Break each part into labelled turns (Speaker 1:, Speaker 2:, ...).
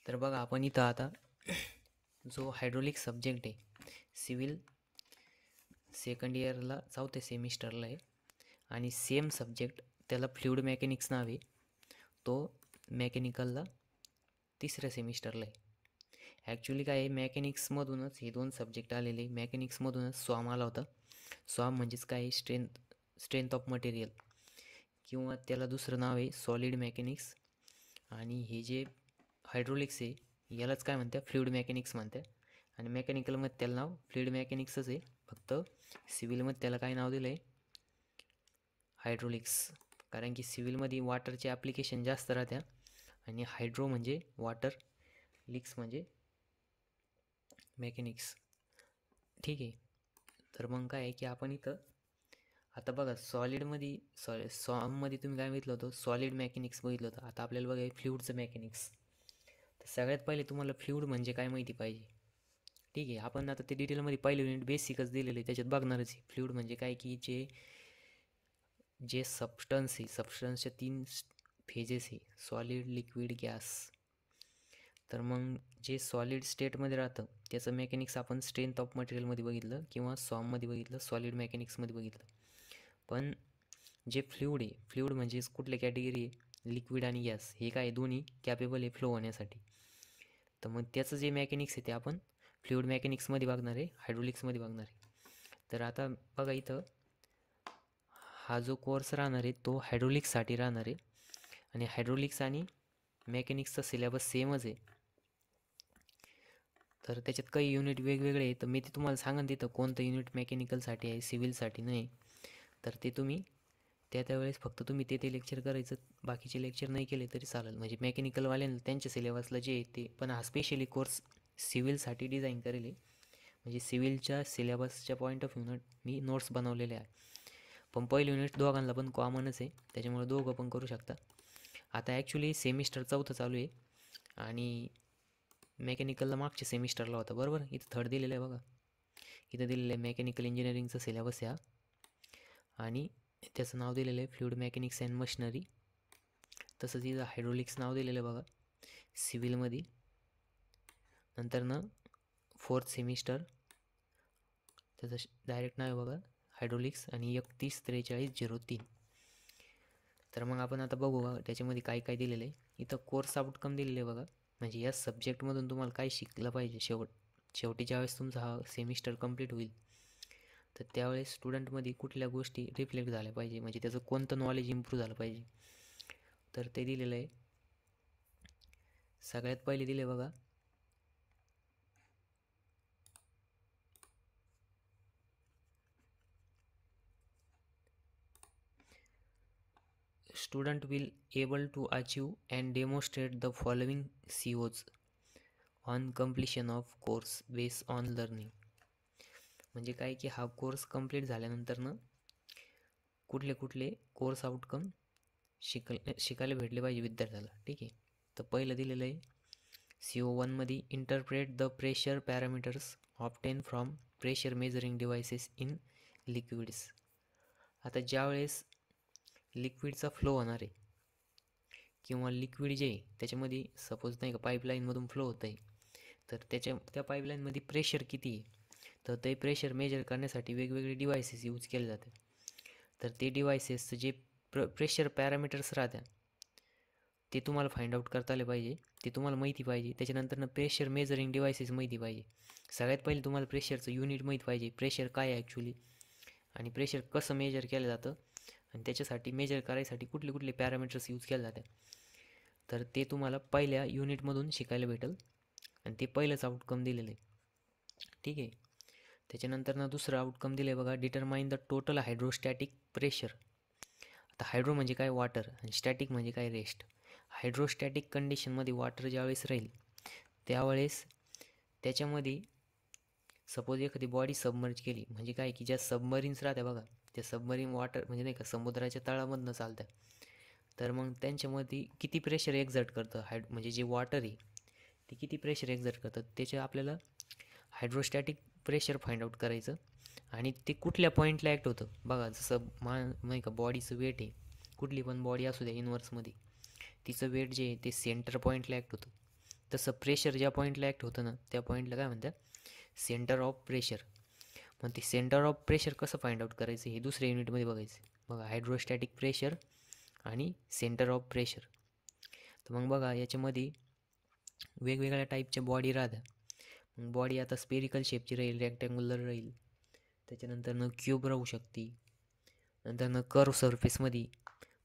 Speaker 1: तर बघा आपण इथं आता जो हायड्रोलिक सब्जेक्ट आहे सिव्हिल सेकंड इयरला चौथ्या सेमिस्टरला आहे आणि सेम सब्जेक्ट त्याला फ्लुइड मेकॅनिक्स नाव आहे, तो मेकॅनिकलला तिसऱ्या सेमिस्टरला आहे. ॲक्च्युली काय आहे, मेकॅनिक्समधूनच हे दोन सब्जेक्ट आलेले. मेकॅनिक्समधूनच स्वाम आला होता. स्वाम म्हणजेच काय आहे, स्ट्रेंथ ऑफ मटेरियल किंवा त्याला दुसरं नाव आहे सॉलिड मेकॅनिक्स. आणि हे जे हायड्रोलिक्स आहे यालाच काय म्हणतात, फ्लुइड मेकॅनिक्स म्हणतात. आणि मेकॅनिकलमध्ये त्याला नाव फ्लुइड मेकॅनिक्सच आहे, फक्त सिव्हिलमध्ये त्याला काय नाव दिलं आहे, हायड्रोलिक्स. कारण की सिव्हिलमध्ये वॉटरचे ॲप्लिकेशन जास्त राहत्या आणि हायड्रो म्हणजे वॉटर, लिक्स म्हणजे मेकॅनिक्स. ठीक आहे. तर मग काय आहे की आपण इथं आता बघा सॉलिडमध्ये सॉममध्ये तुम्ही काय बघितलं होतं, सॉलिड मेकॅनिक्स बघितलं होतं. आता आपल्याला बघा फ्लुइडचं मेकॅनिक्स. तर सगळ्यात पहिले तुम्हाला फ्लुइड म्हणजे काय माहिती पाहिजे. ठीक आहे, आपण आता ते डिटेलमध्ये पहिलं युनिट बेसिकच दिलेलं आहे, त्याच्यात बघणारच आहे. फ्लुइड म्हणजे काय की जे सबस्टन्स आहे, सबस्टन्सच्या 3 फेजेस आहे, सॉलिड, लिक्विड, गॅस. तर मग जे सॉलिड स्टेटमध्ये राहतं त्याचं मेकॅनिक्स आपण स्ट्रेंथ ऑफ मटेरियलमध्ये बघितलं किंवा सॉममध्ये बघितलं, सॉलिड मेकॅनिक्समध्ये बघितलं. पण जे फ्लुइड आहे, फ्लुइड म्हणजे कुठली कॅटेगरी आहे, लिक्विड आणि गॅस, हे काय दोन्ही कॅपेबल आहे फ्लो होण्यासाठी. तर मग त्याचं जे मेकॅनिक्स आहे ते आपण फ्लुइड मेकॅनिक्समध्ये बघणार आहे, हायड्रोलिक्समध्ये बघणार आहे. तर आता बघा इथं हा जो कोर्स राहणार आहे तो हायड्रोलिक्ससाठी राहणार आहे आणि हायड्रोलिक्स आणि मेकॅनिक्सचा सिलेबस सेमच आहे. तर त्याच्यात काही युनिट वेगवेगळे आहे, तर मी ते तुम्हाला सांगेन तिथं कोणतं युनिट मेकॅनिकलसाठी आहे, सिव्हिलसाठी नाही. तर ते तुम्ही त्यावेळेस फक्त तुम्ही ते लेक्चर करायचं, बाकीचे लेक्चर नाही केले तरी चालेल. म्हणजे मेकॅनिकलवाल्यांना त्यांच्या सिलेबसला जे आहे ते, पण हा स्पेशली कोर्स सिव्हिलसाठी डिझाईन करेल आहे. म्हणजे सिव्हिलच्या सिलेबसच्या पॉईंट ऑफ व्ह्यूनं मी नोट्स बनवलेले आहे. पण पहिलं युनिट दोघांना पण कॉमनच आहे, त्याच्यामुळे दोघं पण करू शकता. आता ॲक्च्युली सेमिस्टर चौथं चालू आहे आणि मेकॅनिकलला मागच्या सेमिस्टरला होता, बरोबर. इथं थर्ड दिलेलं आहे बघा, इथं दिलेलं आहे मेकॅनिकल इंजिनिअरिंगचा सिलेबस आहे आणि त्याचं नाव दिलेलं आहे फ्लुइड मेकॅनिक्स अँड मशिनरी. तसंच इथं हायड्रोलिक्स नाव दिलेलं आहे बघा सिव्हिलमध्ये. नंतर ना फोर्थ सेमिस्टर त्याचं डायरेक्ट नाव आहे बघा हायड्रोलिक्स आणि 314303. तर मग आपण आता बघू त्याच्यामध्ये काय काय दिलेलं आहे. इथं कोर्स आउटकम दिलेले आहे बघा, म्हणजे या सब्जेक्टमधून तुम्हाला काय शिकलं पाहिजे. शेवटी ज्यावेळेस तुमचा हा सेमिस्टर कंप्लीट होईल तर त्यावेळेस स्टुडंटमध्ये कुठल्या गोष्टी रिफ्लेक्ट झाल्या पाहिजे, म्हणजे त्याचं कोणतं नॉलेज इम्प्रूव्ह झालं पाहिजे. तर ते दिलेलं आहे. सगळ्यात पहिले दिले बघा student will able to achieve and demonstrate the following COs on completion of course base on learning. म्हणजे काय की हा कोर्स कंप्लीट झाल्यानंतर ना कुठले कोर्स आउटकम शिकायला भेटले पाहिजे विद्यार्थ्याला. ठीक आहे. तर पहिलं दिलेलं आहे CO1मध्ये interpret the pressure parameters obtain from pressure measuring devices in liquids. आता ज्यावेळेस लिक्विडचा फ्लो होणार आहे किंवा लिक्विड जे आहे त्याच्यामध्ये सपोज नाही का पाईपलाईनमधून फ्लो होत आहे, तर त्या पाईपलाईनमध्ये प्रेशर किती आहे, तर ते प्रेशर मेजर करण्यासाठी वेगवेगळे डिव्हायसेस यूज केले जाते. तर ते डिव्हायसेसचं जे प्रेशर पॅरामीटर्स राहतात ते तुम्हाला फाइंड आउट करता आले पाहिजे, ते तुम्हाला माहिती पाहिजे. त्याच्यानंतर प्रेशर मेजरिंग डिव्हायसेस माहिती पाहिजे. सगळ्यात पहिले तुम्हाला प्रेशरचं युनिट माहीत पाहिजे, प्रेशर काय आहे ॲक्च्युली आणि प्रेशर कसं मेजर केलं जातं आणि त्याच्यासाठी मेजर करायसाठी कुठले पॅरामीटर्स यूज केले जातात. तर ते तुम्हाला पहिल्या युनिटमधून शिकायला भेटेल आणि ते पहिलंच आउटकम दिलेलं आहे. ठीक आहे. त्याच्यानंतर दुसरं आउटकम दिलं आहे बघा, determine the total hydrostatic pressure. आता हायड्रो म्हणजे काय, वॉटर, आणि स्टॅटिक म्हणजे काय, रेस्ट. हायड्रोस्टॅटिक कंडिशनमध्ये वॉटर ज्यावेळेस राहील त्यावेळेस त्याच्यामध्ये सपोज एखादी बॉडी सबमर्ज केली, म्हणजे काय की ज्या सबमरीन्स राहत्या बघा, त्या सबमरीन वॉटर म्हणजे नाही का समुद्राच्या तळामधनं चालतात, तर मग त्यांच्यामध्ये किती प्रेशर एक्झर्ट करतं म्हणजे जे वॉटर आहे ते किती प्रेशर एक्झर्ट करतं, त्याच्या आपल्याला हायड्रोस्टॅटिक प्रेशर फाइंड आउट करायचं. आणि ते कुठल्या पॉईंटला ॲक्ट होतं बघा, जसं नाही का बॉडीचं वेट आहे, कुठली पण बॉडी असू द्या युनिवर्समध्ये, तिचं वेट जे आहे ते सेंटर पॉईंटला ॲक्ट होतं. तसं प्रेशर ज्या पॉईंटला ॲक्ट होतं ना त्या पॉईंटला काय म्हणतात, सेंटर ऑफ प्रेशर. मग ते सेंटर ऑफ प्रेशर कसं फाइंड आउट करायचं हे दुसऱ्या युनिटमध्ये बघायचं. बघा, हायड्रोस्टॅटिक प्रेशर आणि सेंटर ऑफ प्रेशर. तर मग बघा याच्यामध्ये वेगवेगळ्या टाईपच्या बॉडी राहतात. मग बॉडी आता स्पेरिकल शेपची राहील, रेक्टँग्युलर राहील, त्याच्यानंतरनं क्यूब राहू शकते, नंतरनं कर्व सरफेसमध्ये.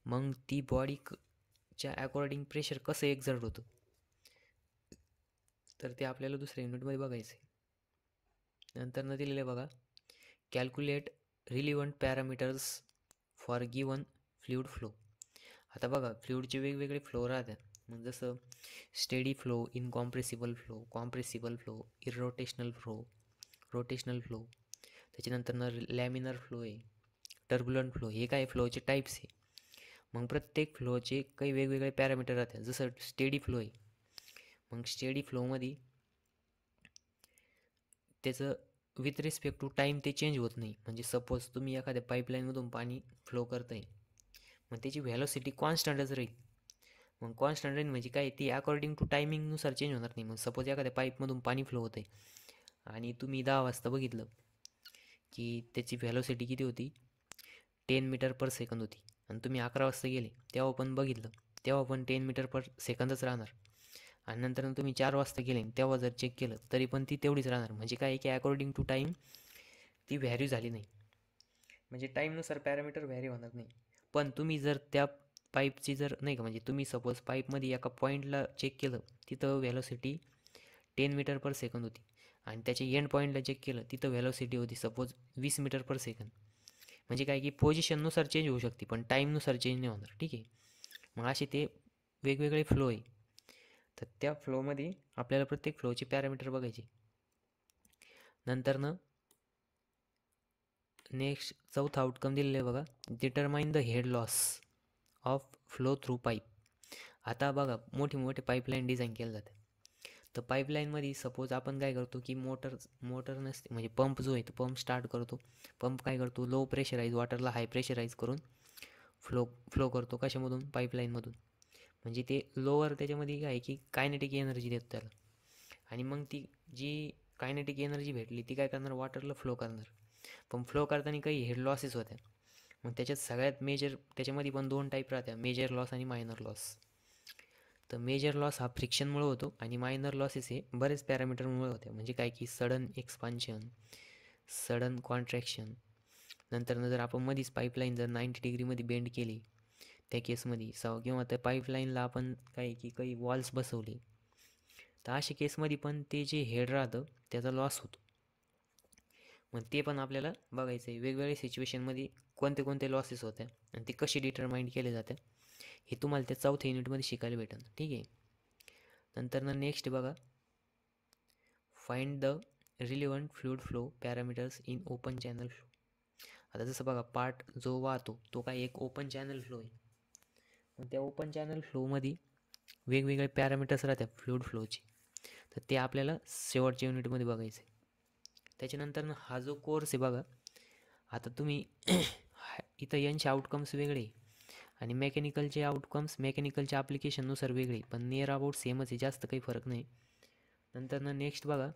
Speaker 1: मग ती बॉडीच्या अकॉर्डिंग प्रेशर कसं एक्झर्ट होतं तर ते आपल्याला दुसऱ्या युनिटमध्ये बघायचं आहे. नंतरनं दिलेलं आहे बघा, calculate relevant parameters for given fluid flow. आता बघा फ्लुइडचे वेगवेगळे फ्लो राहतात. मग जसं steady flow, incompressible flow, compressible flow, irrotational flow, rotational flow, त्याच्यानंतर लॅमिनर फ्लो आहे, टर्ब्युलंट फ्लो. हे काय फ्लोचे टाईप्स आहे. मग प्रत्येक फ्लोचे काही वेगवेगळे पॅरामीटर राहतात. जसं स्टेडी फ्लो आहे, मग स्टेडी फ्लोमध्ये त्याचं विथ रिस्पेक्ट टू टाईम ते चेंज होत नाही. म्हणजे सपोज तुम्ही एखाद्या पाईपलाईनमधून पाणी फ्लो करताय, मग त्याची व्हॅलोसिटी कॉन्स्टंटच राहील. मग कॉन्स्टंट राहील म्हणजे काय, ती अकॉर्डिंग टू टायमिंगनुसार चेंज होणार नाही. मग सपोज एखाद्या पाईपमधून पाणी फ्लो होतं आहे आणि तुम्ही 10 वाजता बघितलं की त्याची व्हॅलोसिटी किती होती, 10 मीटर पर सेकंद होती. आणि तुम्ही 11 वाजता गेले तेव्हा पण बघितलं, तेव्हा पण 10 मीटर पर सेकंदच राहणार. आणि नंतर तुम्ही 4 वाजता गेले तेव्हा जर चेक केलं तरी पण ती तेवढीच राहणार. म्हणजे काय की अकॉर्डिंग टू टाईम ती व्हॅरी झाली नाही. म्हणजे टाईमनुसार पॅरामीटर व्हॅरी होणार नाही. पण तुम्ही जर त्या पाईपची जर नाही का, म्हणजे तुम्ही सपोज पाईपमध्ये एका पॉईंटला चेक केलं, तिथं व्हॅलोसिटी 10 मीटर पर सेकंद होती, आणि त्याच्या एंड पॉईंटला चेक केलं तिथं व्हॅलोसिटी होती सपोज 20 मीटर पर सेकंद. म्हणजे काय की पोझिशननुसार चेंज होऊ शकते पण टाईमनुसार चेंज नाही होणार. ठीक आहे. मग असे ते वेगवेगळे फ्लो आहे. तर त्या फ्लोमध्ये आपल्याला प्रत्येक फ्लोचे पॅरामीटर बघायचे. नंतरनं नेक्स्ट चौथा आउटकम दिलेलं आहे बघा, determine the head loss of flow through pipe. आता बघा मोठे पाईपलाईन डिझाईन केलं जातं. तर पाईपलाईनमध्ये सपोज आपण काय करतो की मोटर नसते, म्हणजे पंप जो आहे तो पंप स्टार्ट करतो. पंप काय करतो, लो प्रेशराईज वॉटरला हाय प्रेशराईज करून फ्लो करतो. कशामधून, पाईपलाईनमधून. म्हणजे ते लोअर त्याच्यामध्ये काय की कायनेटिक एनर्जी देतो त्याला. आणि मग ती जी कायनेटिक एनर्जी भेटली ती काय करणार, वॉटरला फ्लो करणार. पण फ्लो करताना काही हेड लॉसेस होत्या. मग त्याच्यात सगळ्यात मेजर, त्याच्यामध्ये पण 2 टाईप राहत्या, मेजर लॉस आणि मायनर लॉस. तर मेजर लॉस हा फ्रिक्शनमुळे होतो आणि मायनर लॉसेस हे बरेच पॅरामीटरमुळे होते. म्हणजे काय की सडन एक्सपान्शन, सडन कॉन्ट्रॅक्शन. नंतर जर आपण मधीच पाईपलाईन जर 90 डिग्रीमध्ये बेंड केली त्या केसमध्ये, किंवा त्या पाईपलाईनला आपण काय की काही वॉल्स बसवले, तर अशा केसमध्ये पण ते जे हेड राहतं त्याचा लॉस होतो. मग ते पण आपल्याला बघायचं आहे. वेगवेगळ्या सिच्युएशनमध्ये कोणते कोणते लॉसेस होत्या आणि ते कसे डिटरमाइन केले जातात हे तुम्हाला त्या चौथ्या युनिटमध्ये शिकायला भेटेल. ठीक आहे. नंतर नेक्स्ट बघा, find the relevant fluid flow parameters in open channel flow. आता जसं बघा पार्ट जो वाहतो तो काय एक ओपन चॅनल फ्लो आहे. मग त्या ओपन चॅनल फ्लोमध्ये वेगवेगळे पॅरामीटर्स राहतात फ्लुइड फ्लोचे. तर ते आपल्याला शेवटच्या युनिटमध्ये बघायचं आहे. त्याच्यानंतर हा जो कोर्स आहे बघा, आता तुम्ही इथं यांचे आउटकम्स वेगळे आणि मेकॅनिकलचे आउटकम्स मेकॅनिकलच्या ॲप्लिकेशननुसार वेगळे, पण नियर अबाउट सेमच आहे, जास्त काही फरक नाही. नंतर नेक्स्ट बघा,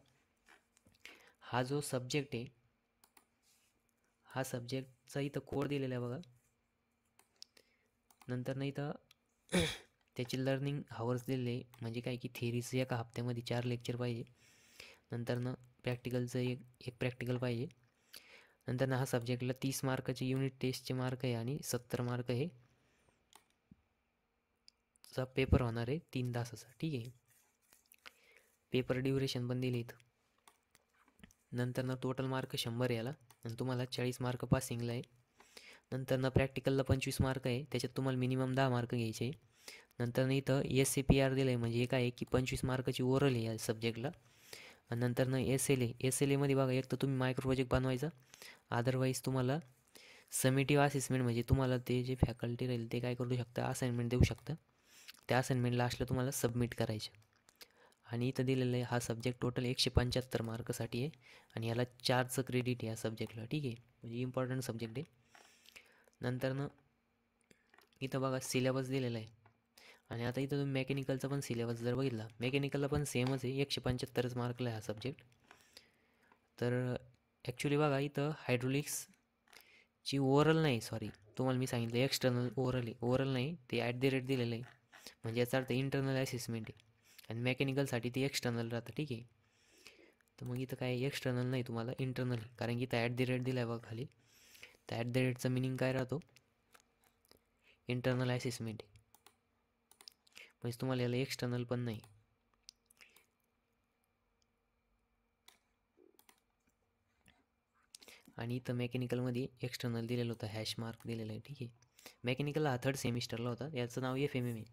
Speaker 1: हा जो सब्जेक्ट आहे, हा सब्जेक्टचा इथं कोड दिलेला आहे बघा. नंतर इथं त्याची लर्निंग हावर्स दिलेले आहे. म्हणजे काय की थेरीचं एका हप्त्यामध्ये 4 लेक्चर पाहिजे. नंतर प्रॅक्टिकलचं एक प्रॅक्टिकल पाहिजे. नंतर हा सब्जेक्टला 30 मार्काचे युनिट टेस्टचे मार्क आहे आणि 70 मार्क हे चा पेपर होणार आहे 3 तासाचा. ठीक आहे. पेपर ड्युरेशन पण दिले इथं. नंतर टोटल मार्क 100 याला आणि तुम्हाला 40 मार्क पासिंगला आहे. नंतर प्रॅक्टिकलला 25 मार्क आहे, त्याच्यात तुम्हाला मिनिमम 10 मार्क घ्यायचे आहे. नंतर इथं SAPR दिलं आहे, म्हणजे हे काय आहे की 25 मार्काची ओरल आहे या सब्जेक्टला. आणि नंतर SLA मध्ये बघा, एक तर तुम्ही मायक्रो प्रोजेक्ट बनवायचा, अदरवाईज तुम्हाला समिटिव्ह असेसमेंट, म्हणजे तुम्हाला ते जे फॅकल्टी राहील ते काय करू शकता, असाइनमेंट देऊ शकता. त्या असाइनमेंट लास्टला तुम्हाला सबमिट करायचे. आणि इथं दिलेलं आहे हा सब्जेक्ट टोटल 175 मार्कसाठी आहे आणि याला 4चं क्रेडिट आहे या सब्जेक्टला. ठीक आहे, म्हणजे इम्पॉर्टंट सब्जेक्ट आहे. नंतर इथं बघा सिलेबस दिलेला आहे. आणि आता इथं तुम्ही मेकॅनिकलचा पण सिलेबस जर बघितला, मेकॅनिकलला पण सेमच आहे, 175 मार्कला हा सब्जेक्ट. तर ॲक्च्युली बघा इथं हायड्रोलिक्सची ओव्हरऑल नाही, सॉरी तुम्हाला मी सांगितलं एक्सटर्नल ओव्हरऑल नाही, ते ॲट द रेट दिलेलं आहे. म्हणजे याचा अर्थ इंटरनल असेसमेंट आहे आणि मेकॅनिकलसाठी ते एक्सटर्नल राहतं, ठीक आहे. तर मग इथं काय एक्सटर्नल नाही तुम्हाला, इंटरनल, कारण की इथं ॲट द रेट दिला आहे बघा खाली. तर ॲट द रेटचा मिनिंग काय राहतो, इंटरनल असेसमेंट आहे. म्हणजे तुम्हाला याला एक्सटर्नल पण नाही. आणि इथं मेकॅनिकलमध्ये एक्सटर्नल दिलेलं होतं, हॅश मार्क दिलेलं आहे, ठीक आहे. मेकॅनिकलला हा थर्ड सेमिस्टरला होता, याचं नाव FMM आहे.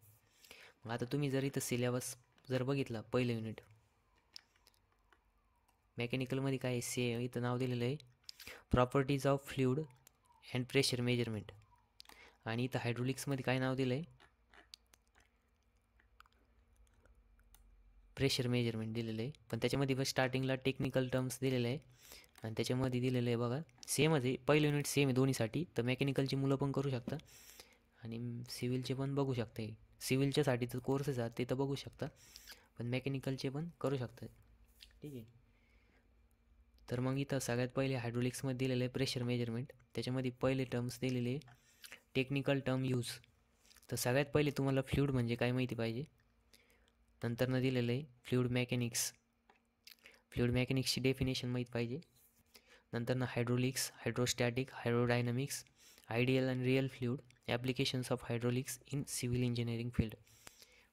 Speaker 1: मग आता तुम्ही जर इथं सिलेबस जर बघितला, पहिलं युनिट मेकॅनिकलमध्ये काय इथं नाव दिलेलं आहे, properties of fluid and pressure measurement. आणि इथं हायड्रोलिक्समध्ये काय नाव दिलं आहे, प्रेशर मेजरमेंट दिलेलं आहे. पण त्याच्यामध्ये बस स्टार्टिंगला टेक्निकल टर्म्स दिलेले आहे आणि त्याच्यामध्ये दिलेलं आहे बघा सेमच आहे, पहिलं युनिट सेम आहे दोन्हीसाठी. तर मेकॅनिकलची मुलं पण करू शकता आणि सिव्हिलचे पण बघू शकता. सिव्हिलच्यासाठी तर कोर्सेस आहेत ते तर बघू शकता, पण मेकॅनिकलचे पण करू शकता, ठीक आहे. तर मग इथं सगळ्यात पहिले हायड्रोलिक्समध्ये दिलेलं आहे प्रेशर मेजरमेंट. त्याच्यामध्ये पहिले टर्म्स दिलेले टेक्निकल टर्म यूज. तर सगळ्यात पहिले तुम्हाला फ्लुइड म्हणजे काय माहिती पाहिजे. नंतरनं दिलेलं आहे फ्लुइड मेकॅनिक्सची डेफिनेशन माहीत पाहिजे. नंतरनं हायड्रोलिक्स, हायड्रोस्टॅटिक, हायड्रोडायनॅमिक्स, आयडियल आणि real fluid, applications of hydraulics in civil engineering field.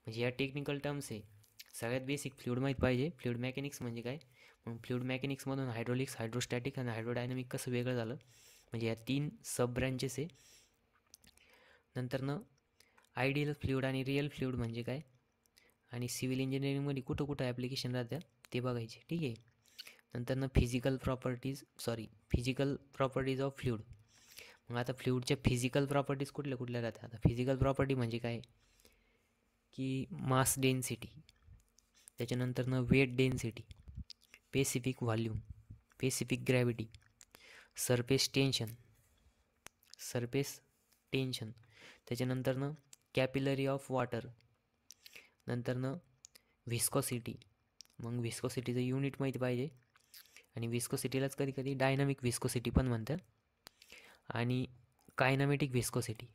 Speaker 1: म्हणजे या टेक्निकल टर्म्स आहे. सगळ्यात बेसिक फ्लुइड माहीत पाहिजे, फ्लुइड मेकॅनिक्स म्हणजे काय. मग फ्लुइड मेकॅनिक्समधून हायड्रोलिक्स, हायड्रोस्टॅटिक आणि हायड्रोडायनॅमिक कसं वेगळं झालं, म्हणजे या 3 सब ब्रँचेस आहे. नंतरनं आयडियल फ्लुइड आणि रिअल फ्लुइड म्हणजे काय, आणि सिव्हिल इंजिनिअरिंगमध्ये कुठं कुठं ॲप्लिकेशन राहत्या ते बघायचे, ठीक आहे. नंतरनं फिजिकल प्रॉपर्टीज ऑफ फ्लुइड. मग आता फ्लुइडच्या फिजिकल प्रॉपर्टीज कुठल्या कुठल्या राहतात. आता फिजिकल प्रॉपर्टी म्हणजे काय की मास डेन्सिटी, त्याच्यानंतरनं weight density, specific volume, specific gravity, surface tension, त्याच्यानंतरनं कॅपिलरी ऑफ वॉटर, नंतरनं व्हिस्कोसिटी. मग व्हिस्कोसिटीचं युनिट माहिती पाहिजे, आणि व्हिस्कोसिटीलाच कधी कधी डायनामिक व्हिस्कोसिटी पण म्हणतात, आणि कायनामेटिक व्हिस्कोसिटी.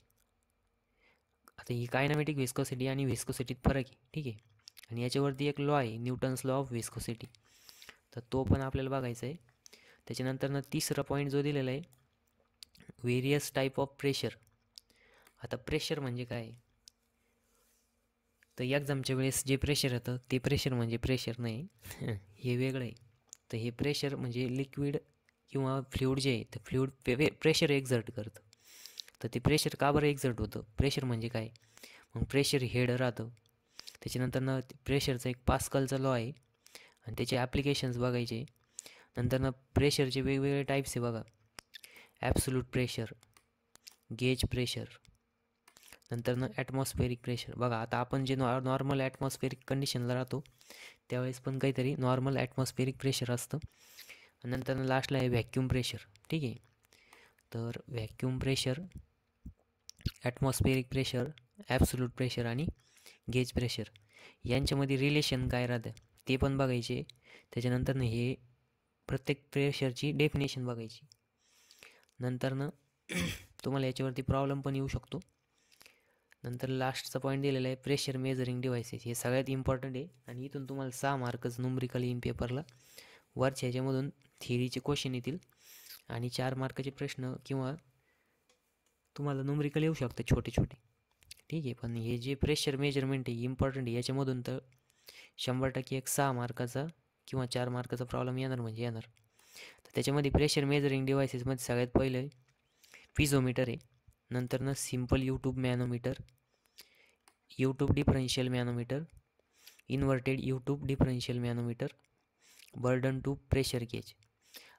Speaker 1: आता ही कायनामेटिक व्हिस्कोसिटी आणि व्हिस्कोसिटीत फरक आहे, ठीक आहे. आणि याच्यावरती एक लॉ आहे, न्यूटन्स लॉ ऑफ व्हिस्कोसिटी, तर तो पण आपल्याला बघायचा आहे. त्याच्यानंतरनं तिसरा पॉईंट जो दिलेला आहे, व्हेरियस टाईप ऑफ प्रेशर. आता प्रेशर म्हणजे काय, तर एक्झामच्या वेळेस जे प्रेशर येतं ते प्रेशर म्हणजे प्रेशर नाही हे वेगळं आहे. तर हे प्रेशर म्हणजे लिक्विड किंवा फ्लुइड जे आहे ते फ्लुइड प्रेशर एक्झर्ट करतं. तर ते प्रेशर का बरं एक्झर्ट होतं, प्रेशर म्हणजे काय. मग प्रेशर हेड राहतं. त्याच्यानंतरनं प्रेशरचा एक पास्कलचा लॉ आहे आणि त्याचे ॲप्लिकेशन्स बघायचे. नंतरनं प्रेशरचे वेगवेगळे टाईप्स आहे बघा, ॲब्सोल्यूट प्रेशर, गेज प्रेशर, नंतरनं ॲटमॉस्फेरिक प्रेशर. बघा आता आपण जे नॉर्मल ॲटमॉस्फेरिक कंडिशनला राहतो त्यावेळेस पण काहीतरी नॉर्मल ॲटमॉस्फेरिक प्रेशर असतं. नंतर लास्टला आहे व्हॅक्यूम प्रेशर, ठीक आहे. तर vacuum pressure, atmospheric pressure, absolute pressure आणि गेज प्रेशर यांच्यामध्ये रिलेशन काय राहतं ते पण बघायचे. त्याच्यानंतरनं हे प्रत्येक प्रेशरची डेफिनेशन बघायची. नंतरनं तुम्हाला याच्यावरती प्रॉब्लेम पण येऊ शकतो. नंतर लास्टचा पॉईंट दिलेला आहे प्रेशर मेजरिंग डिव्हायसेस. हे सगळ्यात इम्पॉर्टंट आहे आणि इथून तुम्हाला 6 मार्कच न्यूमरिकल इन पेपरला. वरच्या ह्याच्यामधून थिअरीचे क्वेश्चन येतील आणि 4 मार्काचे प्रश्न किंवा तुम्हाला न्यूमरिकल येऊ शकतं छोटे छोटे, ठीक आहे. पण हे जे प्रेशर मेजरमेंट आहे इम्पॉर्टंट आहे, याच्यामधून तर 100% एक 6 मार्काचा किंवा 4 मार्काचा प्रॉब्लेम येणार म्हणजे येणार. तर त्याच्यामध्ये प्रेशर मेजरिंग डिव्हायसेसमध्ये सगळ्यात पहिलं पिझोमीटर आहे. नंतरनं simple U tube differential manometer, inverted U tube differential manometer, Bourdon tube pressure gauge.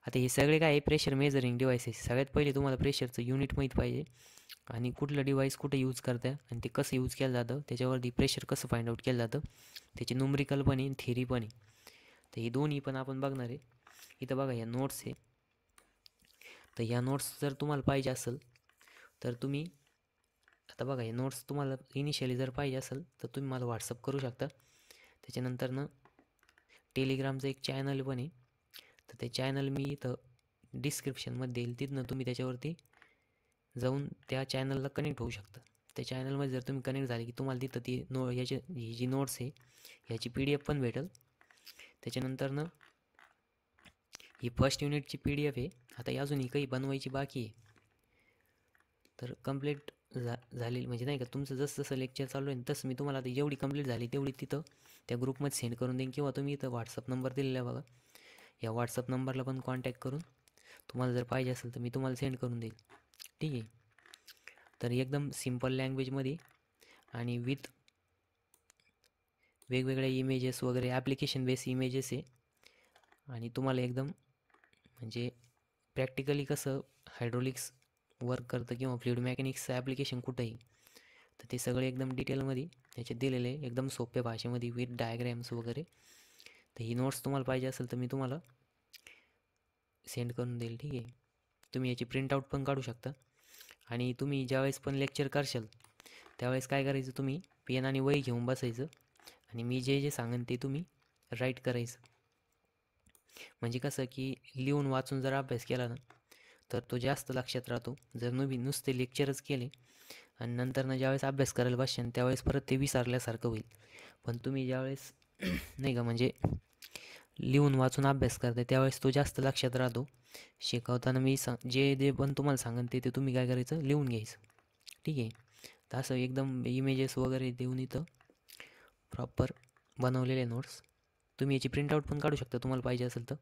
Speaker 1: आता हे सगळे काय आहे प्रेशर मेजरिंग डिव्हायसेस. सगळ्यात पहिले तुम्हाला प्रेशरचं युनिट माहीत पाहिजे आणि कुठलं डिव्हाइस कुठे यूज करतं आणि ते कसं यूज केलं जातं, त्याच्यावरती प्रेशर कसं फाइंड आउट केलं जातं, त्याची न्यूमरिकल पण आहे, थिअरी पण आहे. तर हे दोन्ही पण आपण बघणार आहे. इथं बघा या नोट्स आहे. तर ह्या नोट्स जर तुम्हाला पाहिजे असेल तर तुम्ही आता बघा हे नोट्स तुम्हाला इनिशियली जर पाहिजे असेल तर तुम्ही मला व्हॉट्सअप करू शकता. त्याच्यानंतर टेलिग्रामचं एक चॅनल पण आहे, तर ते चॅनल मी इथं डिस्क्रिप्शनमध्ये देईल. तिथनं तुम्ही त्याच्यावरती जाऊन त्या चॅनलला कनेक्ट होऊ शकता. त्या चॅनलमध्ये जर तुम्ही कनेक्ट झाले की तुम्हाला तिथं ती ही जी नोट्स आहे ह्याची PDF पण भेटेल. त्याच्यानंतर ही फर्स्ट युनिटची PDF आहे. आता अजून ही काही बनवायची बाकी आहे. तर कंप्लीट झालेली म्हणजे नाही का, तुमचं जसं जसं लेक्चर चालू आहे तसं मी तुम्हाला आता जेवढी कंप्लीट झाली तेवढी तिथं त्या ग्रुपमध्ये सेंड करून देईन, किंवा तुम्ही इथं व्हॉट्सअप नंबर दिलेला आहे बघा, या व्हॉट्सअप नंबरला पण कॉन्टॅक्ट करून तुम्हाला जर पाहिजे असेल तर मी तुम्हाला सेंड करून देईल. ठीक आहे. तर एकदम सिम्पल लँग्वेजमध्ये आणि विथ वेगवेगळ्या इमेजेस वगैरे ॲप्लिकेशन बेस इमेजेस आहे, आणि तुम्हाला एकदम म्हणजे प्रॅक्टिकली कसं हायड्रोलिक्स वर्क करतं किंवा फ्लुइड मेकॅनिक्सचं ॲप्लिकेशन कुठंही, तर ते सगळे एकदम डिटेलमध्ये त्याच्यात दिलेले आहे, एकदम सोप्या भाषेमध्ये विथ डायग्रॅम्स वगैरे. तर ही नोट्स तुम्हाला पाहिजे असेल तर मी तुम्हाला सेंड करून देईल. ठीक आहे. तुम्ही याची प्रिंटआउट पण काढू शकता, आणि तुम्ही ज्यावेळेस पण लेक्चर करशाल त्यावेळेस काय करायचं, तुम्ही पेन आणि वही घेऊन बसायचं आणि मी जे जे सांगेन ते तुम्ही राईट करायचं. म्हणजे कसं की लिहून वाचून जर अभ्यास केला ना तर तो जास्त लक्षात राहतो. जर नुसते लेक्चरच केले आणि नंतर ज्यावेळेस अभ्यास करायला बसशाल त्यावेळेस परत ते विसरल्यासारखं होईल. पण तुम्ही ज्यावेळेस नाही का म्हणजे लिहून वाचून अभ्यास करते त्यावेळेस तो जास्त लक्षात राहतो. शिकवताना मी जे पण तुम्हाला सांगेन ते तुम्ही काय करायचं, लिहून घ्यायचं. ठीक आहे. तर असं एकदम इमेजेस वगैरे देऊन इथं प्रॉपर बनवलेले नोट्स. तुम्ही याची प्रिंटआउट पण काढू शकता तुम्हाला पाहिजे असेल तर.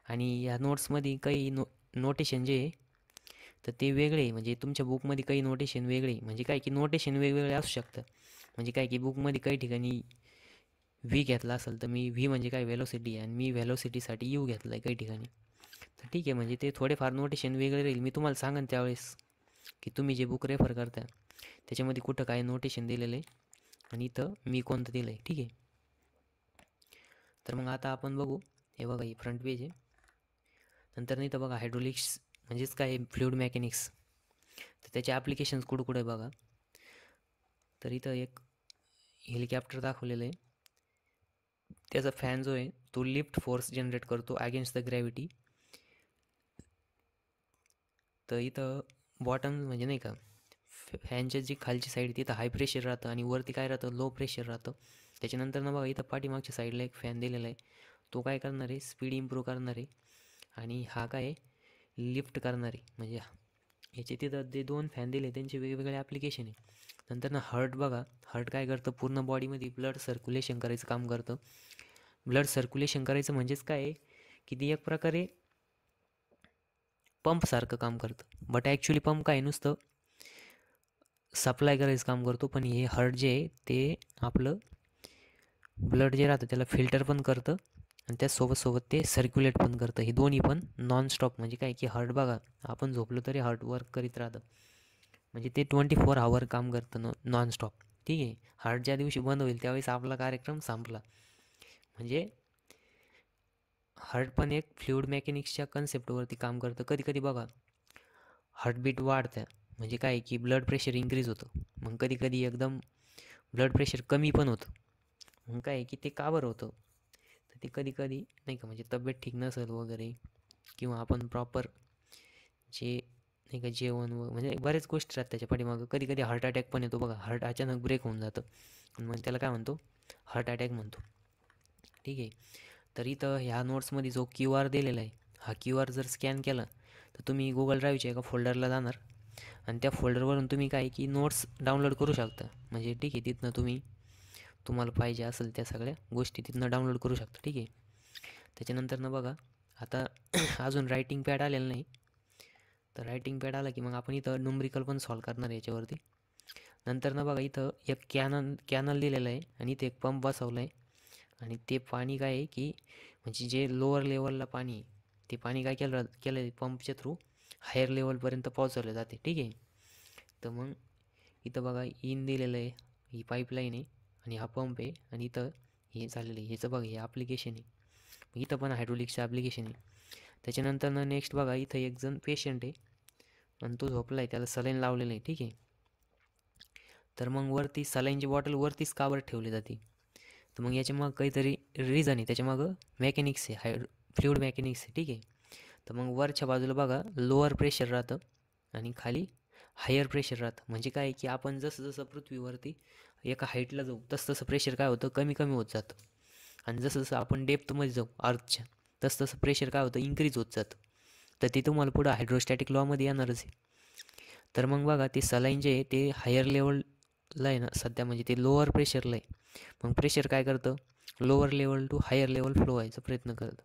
Speaker 1: आणि या नोट्समध्ये काही नोटेशन जे आहे तर ते वेगळे, म्हणजे तुमच्या बुकमध्ये काही नोटेशन वेगळे, म्हणजे काय की नोटेशन वेगवेगळे असू शकतं. म्हणजे काय की बुकमध्ये काही ठिकाणी व्ही घेतला असेल तर मी व्ही म्हणजे काय व्हेलोसिटी आहे, आणि मी व्हेलोसिटीसाठी यू घेतला आहे काही ठिकाणी. तर ठीक आहे, म्हणजे ते थोडेफार नोटेशन वेगळे राहील. मी तुम्हाला सांगेन त्यावेळेस की तुम्ही जे बुक रेफर करता त्याच्यामध्ये कुठं काय नोटेशन दिलेलं आहे आणि इथं मी कोणतं दिलं आहे. ठीक आहे. तर मग आता आपण बघू. हे बघा ही फ्रंट पेज आहे. नंतर इथं बघा हायड्रोलिक्स म्हणजेच काय फ्लुइड मेकॅनिक्स, तर त्याचे ॲप्लिकेशन्स कुठं कुठे बघा. तर इथं एक हेलिकॉप्टर दाखवलेलं आहे. त्याचा फॅन जो आहे तो लिफ्ट फोर्स जनरेट करतो अगेन्स्ट द ग्रॅव्हिटी. तर इथं बॉटम म्हणजे नाही का फॅनच्या जी खालची साईड तिथं हाय प्रेशर राहतं आणि वरती काय राहतं, लो प्रेशर राहतं. त्याच्यानंतर बघा इथं पाठीमागच्या साईडला एक फॅन दिलेला आहे. तो काय करणार आहे, स्पीड इम्प्रूव्ह करणार आहे. आणि हा काय आहे, लिफ्ट करणार आहे. म्हणजे याचे तिथं जे 2 फॅन दिले त्यांचे वेगवेगळे ॲप्लिकेशन आहे. नंतर हार्ट बघा, हार्ट काय करतं, पूर्ण बॉडीमध्ये ब्लड सर्क्युलेशन करायचं काम करतं. ब्लड सर्क्युलेशन करायचं म्हणजेच काय आहे की ती एक प्रकारे पंपसारखं काम करतं. बट ॲक्च्युली पंप काय नुसतं सप्लाय करायचं काम करतो, पण हे हार्ट जे आहे ते आपलं ब्लड जे राहतं त्याला फिल्टर पण करतं आणि त्यासोबत ते सर्क्युलेट पण करतं. हे दोन्ही पण नॉनस्टॉप. म्हणजे काय की हार्ट बघा, आपण झोपलो तरी हार्ट वर्क करीत राहतं. म्हणजे ते 24 आवर काम करतं नॉनस्टॉप. ठीक आहे. हार्ट ज्या दिवशी बंद होईल त्यावेळेस आपला कार्यक्रम संपला. म्हणजे हार्ट पण एक फ्लुइड मेकॅनिक्सच्या कन्सेप्टवरती काम करतं. कधी कधी बघा हार्टबीट वाढतं, म्हणजे काय की ब्लड प्रेशर इन्क्रीज होतं. मग कधी कधी एकदम ब्लड प्रेशर कमी पण होतं. मग काय की ते का बरं होतं, तर ते कधी कधी नाही का म्हणजे तब्येत ठीक नसेल वगैरे, किंवा आपण प्रॉपर जे नाही का जेवण म्हणजे बऱ्याच गोष्टी राहतात त्याच्या पाठीमागं. कधी कधी हार्ट अटॅक पण येतो बघा, हार्ट अचानक ब्रेक होऊन जातं, मग त्याला काय म्हणतो, हार्ट अटॅक म्हणतो. ठीक आहे. तर इथं ह्या नोट्समध्ये जो QR दिलेला आहे, हा QR जर स्कॅन केला तर तुम्ही गुगल ड्राईव्हच्या एका फोल्डरला जाणार आणि त्या फोल्डरवरून तुम्ही काय की नोट्स डाउनलोड करू शकता. म्हणजे ठीक आहे, तिथनं तुम्हाला पाहिजे असेल त्या सगळ्या गोष्टी तिथनं डाउनलोड करू शकता. ठीक आहे. त्याच्यानंतर बघा आता अजून रायटिंग पॅड आलेलं नाही. तर रायटिंग पॅड आला की मग आपण इथं न्यूमरिकल पण सॉल्व करणार आहे याच्यावरती. नंतर बघा इथं एक कॅनल दिलेलं आहे आणि इथे एक पंप बसवला आहे. आणि ते पाणी काय आहे की म्हणजे जे लोअर लेवलला पाणी आहे ते पाणी काय केलं आहे पंपच्या थ्रू हायर लेवलपर्यंत पोहोचवलं जाते. ठीक आहे. तर मग इथं बघा इन दिलेलं आहे, ही पाईपलाईन आहे आणि हा पंप आहे, आणि इथं हे झालेलं आहे. ह्याचं बघा हे ॲप्लिकेशन आहे. इथं पण हायड्रोलिक्सचं ॲप्लिकेशन आहे. त्याच्यानंतर नेक्स्ट बघा इथं एक जण पेशंट आहे आणि तो झोपला आहे, त्याला सलाईन लावलेलं आहे. ठीक आहे. तर मग वरती सलाईनची बॉटल वरतीच का बरं ठेवली जाते? तर मग याच्यामागं काहीतरी रिझन आहे, त्याच्यामागं मेकॅनिक्स आहे, फ्लुइड मेकॅनिक्स आहे, ठीक आहे. तर मग वरच्या बाजूला बघा लोअर प्रेशर राहतं आणि खाली हायर प्रेशर राहतं. म्हणजे काय की आपण जसं जसं पृथ्वीवरती एका हाईटला जाऊ तसं तसं प्रेशर काय होतं, कमी कमी होत जातं. आणि जसं जसं आपण डेप्थमध्ये जाऊ अर्थच्या, तसं तसं प्रेशर काय होतं, इन्क्रीज होत जातं. तर ते तुम्हाला पुढं हायड्रोस्टॅटिक लॉमध्ये येणारच आहे. तर मग बघा ते सलाईन जे आहे ते हायर लेवलला आहे ना सध्या, म्हणजे ते लोअर प्रेशरला आहे. मग प्रेशर काय करतं, lower level to higher level flow व्हायचा प्रयत्न करतं.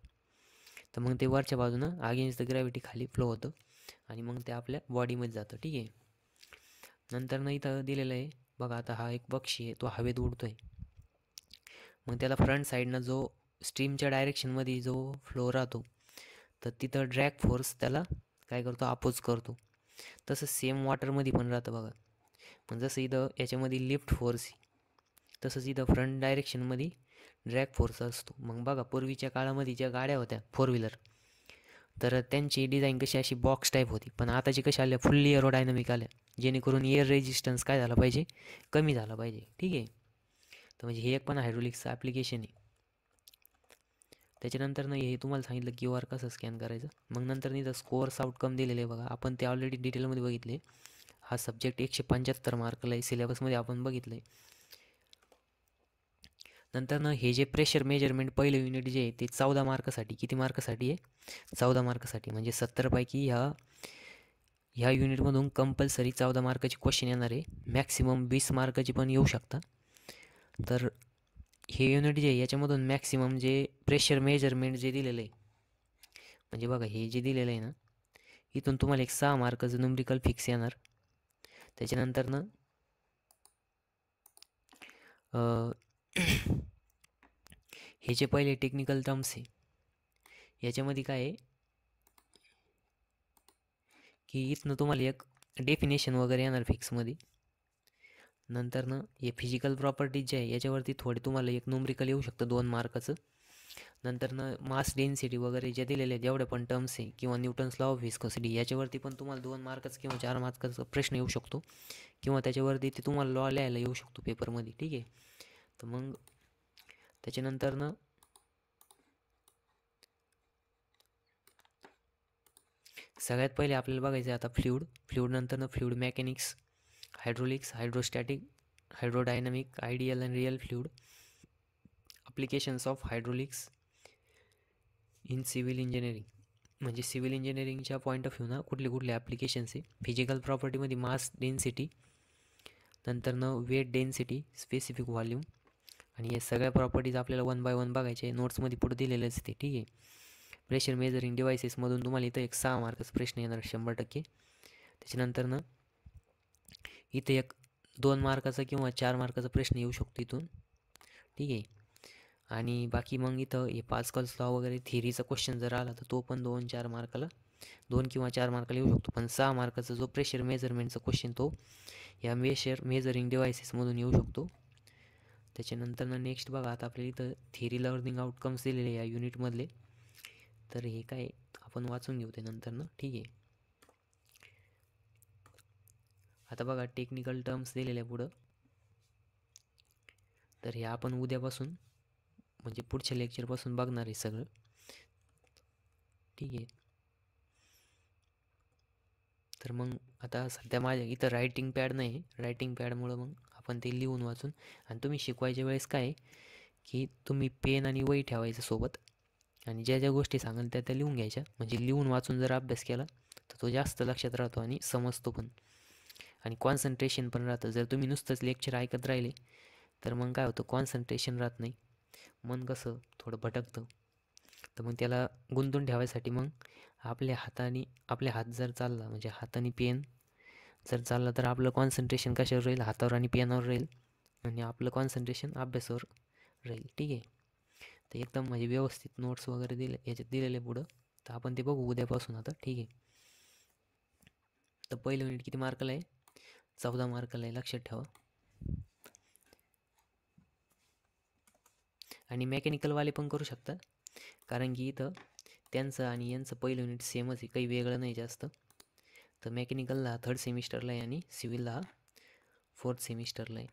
Speaker 1: तर मग ते वरच्या बाजूनं अगेन्स्ट द ग्रॅव्हिटी खाली फ्लो होतं आणि मग ते आपल्या बॉडीमध्ये जातं, ठीक आहे. नंतर ना इथं दिलेलं आहे बघा, आता हा एक पक्षी आहे, तो हवेत उडतोय. मग त्याला फ्रंट साईडनं जो स्ट्रीमच्या डायरेक्शनमध्ये जो फ्लो राहतो, तर तिथं ड्रॅग फोर्स त्याला काय करतो, अपोज करतो. तसं सेम वॉटरमध्ये पण राहतं बघा. मग जसं इथं याच्यामध्ये लिफ्ट फोर्स तसंच इथं फ्रंट डायरेक्शनमध्ये ड्रॅग फोर्स असतो. मग बघा पूर्वीच्या काळामध्ये ज्या गाड्या होत्या फोर व्हीलर, तर त्यांची डिझाईन कशी अशी बॉक्स टाईप होती, पण आताची कशी आल्या फुल्ली एरोडायनामिक आल्या, जेणेकरून एअर रेजिस्टन्स काय झाला पाहिजे, कमी झाला पाहिजे, ठीक आहे. तर म्हणजे हे एक पण हायड्रोलिक्सचं ॲप्लिकेशन आहे. त्याच्यानंतर नाही हे तुम्हाला सांगितलं क्यू आर कसं स्कॅन करायचं. मग नंतर इथं स्कोअर्स आउटकम दिलेले आहे बघा, आपण ते ऑलरेडी डिटेलमध्ये बघितले. हा सब्जेक्ट 175 मार्कला आहे, सिलेबसमध्ये आपण बघितलं आहे. नंतर हे जे प्रेशर मेजरमेंट पहिलं युनिट जे आहे ते 14 मार्कासाठी, किती मार्कासाठी आहे, 14 मार्कासाठी. म्हणजे 70पैकी ह्या युनिटमधून कंपल्सरी 14 मार्काची क्वेश्चन येणार आहे. मॅक्सिमम 20 मार्काची पण येऊ शकता. तर हे युनिट जे आहे याच्यामधून मॅक्सिमम जे प्रेशर मेजरमेंट जे दिलेलं आहे, म्हणजे बघा हे जे दिलेलं आहे ना, इथून तुम्हाला एक 6 मार्काचं न्यूमरिकल फिक्स येणार. त्याच्यानंतर हे जे पहिले टेक्निकल टर्म्स आहे याच्यामध्ये काय आहे की इथनं तुम्हाला एक डेफिनेशन वगैरे येणार फिक्समध्ये. नंतर हे फिजिकल प्रॉपर्टीज जे आहे याच्यावरती थोडे तुम्हाला एक न्यूमरिकल येऊ शकतं 2 मार्काचं. नंतर मास डेन्सिटी वगैरे जे दिलेले आहेत जेवढे पण टर्म्स आहे, किंवा न्यूटन्स लॉ ऑफ व्हिस्कोसिटी याच्यावरती पण तुम्हाला 2 मार्काचं किंवा 4 मार्काचा प्रश्न येऊ शकतो, किंवा त्याच्यावरती ते तुम्हाला लॉ लिहायला येऊ शकतो पेपरमध्ये, ठीक आहे. तर मग त्याच्यानंतर सगळ्यात पहिले आपल्याला बघायचं आहे आता फ्लुइड नंतर fluid mechanics, hydraulics, hydrostatic, hydrodynamic, ideal and real fluid, applications of hydraulics in civil engineering. म्हणजे सिव्हिल इंजिनिअरिंगच्या पॉईंट ऑफ व्ह्यू कुठले कुठले ॲप्लिकेशन्स आहे. फिजिकल प्रॉपर्टीमध्ये मास डेन्सिटी, नंतर वेट डेन्सिटी, स्पेसिफिक व्हॉल्यूम, आणि या सगळ्या प्रॉपर्टीज आपल्याला 1 बाय 1 बघायचे आहे. नोट्समध्ये पुढे दिलेलेच ते, ठीक आहे. प्रेशर मेजरिंग डिव्हायसेसमधून तुम्हाला इथं एक 6 मार्काचा प्रश्न येणार 100%. त्याच्यानंतर इथे एक 2 मार्काचा किंवा 4 मार्काचा प्रश्न येऊ शकतो इथून, ठीक आहे. आणि बाकी मग इथं हे पास्कल्स लॉ वगैरे थिअरीचा क्वेश्चन जर आला तर तो पण 2-4 मार्काला, 2 किंवा 4 मार्काला येऊ शकतो. पण 6 मार्काचा जो प्रेशर मेजरमेंटचा क्वेश्चन तो या मेजरिंग डिव्हायसेसमधून येऊ शकतो. त्याच्यानंतर नेक्स्ट बघा, आता आपल्याला इथं थिअरी लर्निंग आउटकम्स दिलेले या युनिटमधले. तर हे काय आपण वाचून घेऊ ते नंतर ठीक आहे. आता बघा टेक्निकल टर्म्स दिलेल्या पुढं, तर हे आपण उद्यापासून म्हणजे पुढच्या लेक्चरपासून बघणार आहे सगळं, ठीक आहे. तर मग आता सध्या माझ्या इथं रायटिंग पॅड नाही, रायटिंग पॅडमुळं मग आपण ते लिहून वाचून, आणि तुम्ही शिकवायच्या वेळेस काय की तुम्ही पेन आणि वही ठेवायचं सोबत, आणि ज्या ज्या गोष्टी सांगाल त्या लिहून घ्यायच्या. म्हणजे लिहून वाचून जर अभ्यास केला तर तो जास्त लक्षात राहतो आणि समजतो पण, आणि कॉन्सन्ट्रेशन पण राहतं. जर तुम्ही नुसतंच लेक्चर ऐकत राहिले तर मग काय होतं, कॉन्सन्ट्रेशन राहत नाही, मन कसं थोडं भटकतं. तर मग त्याला गुंतून ठेवायसाठी मग आपले हात जर चालला, म्हणजे हाताने पेन जर चालला तर आपलं कॉन्सन्ट्रेशन कशावर राहील, हातावर आणि पेनावर राहील, आणि आपलं कॉन्सन्ट्रेशन अभ्यासावर राहील, ठीक आहे. तर एकदम म्हणजे व्यवस्थित नोट्स वगैरे याच्यात दिलेले पुढं, तर आपण ते बघू उद्यापासून आता, ठीक आहे. तर पहिलं युनिट किती मार्काला आहे, 14 मार्काला आहे, लक्षात ठेवा. आणि मेकॅनिकलवाले पण करू शकता, कारण की इथं त्यांचं आणि यांचं पहिलं युनिट सेमच आहे, काही वेगळं नाही जास्त. तर मेकॅनिकलला 3rd सेमिस्टरला आहे आणि सिव्हिलला फोर्थ सेमिस्टरला आहे.